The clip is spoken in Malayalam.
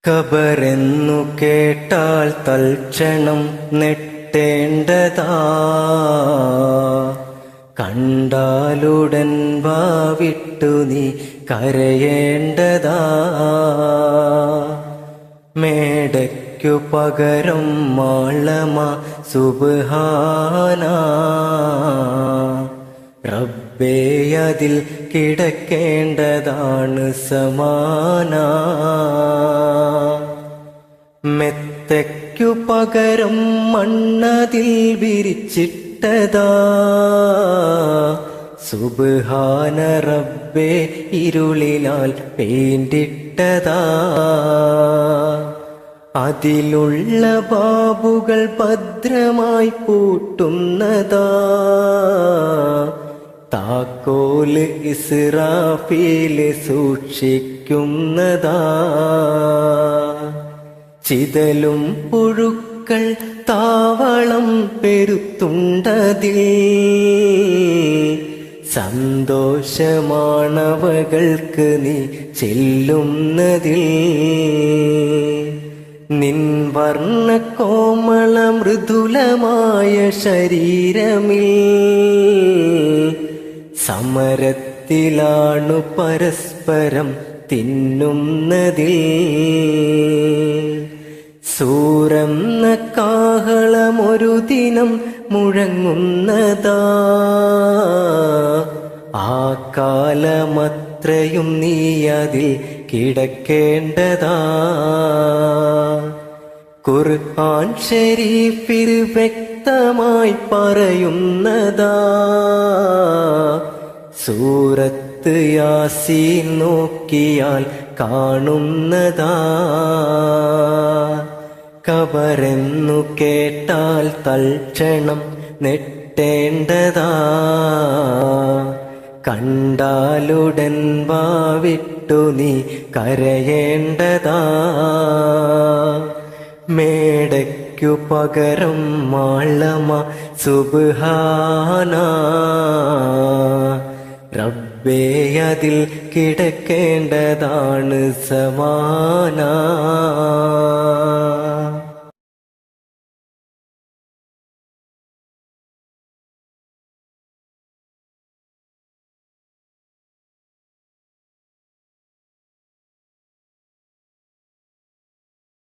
ഖബറെന്നു കേട്ടാൽ തൽക്ഷണം നെട്ടേണ്ടതാ, കണ്ടാലുടൻ വാവിട്ടു നീ കരയേണ്ടതാ. മേടയ്ക്കു പകരം മാളമ സുബ്ഹാനാ, റബ്ബേ അതിൽ കിടക്കേണ്ടതാണ് സമാനാ. മെത്തയ്ക്കു പകരം മണ്ണതിൽ വിരിച്ചിട്ടതാ, സുബ്ഹാന റബ്ബേ ഇരുളിനാൽ പെയിന്റിട്ടതാ. അതിലുള്ള ബാബുകൾ ഭദ്രമായി പൂട്ടുന്നതാ, താക്കോല് ഇസ്രാഫീല് സൂക്ഷിക്കുന്നതാ. ചിതലും പുഴുക്കൾ താവളം പെരുത്തുണ്ടതിൽ, സന്തോഷമാണവകൾക്ക് നീ ചെല്ലുന്നതിൽ. നിൻ വർണ്ണ കോമള മൃദുലമായ ശരീരമിൽ, സമരത്തിലാണു പരസ്പരം തിന്നുന്നതിൽ. സൂരെന്ന കാഹളമൊരു ദിനം മുഴങ്ങുന്നതാ, ആ കാലമത്രയും നീ അതിൽ കിടക്കേണ്ടതാ. ഖുർആൻ ശരീഫിൽ വ്യക്തമായി പറയുന്നതാ, സൂറത്ത് യാസീൻ നോക്കിയാൽ കാണുന്നതാ. ഖബറെന്നു കേട്ടാൽ തൽക്ഷണം നെട്ടേണ്ടതാ, കണ്ടാലുടൻ വാവിട്ടു നീ കരയേണ്ടതാ. മേടയ്ക്കു പകരം മാളമ സുബ്ഹാനാ, റബ്ബേ അതിൽ കിടക്കേണ്ടതാണ് സമാനാ.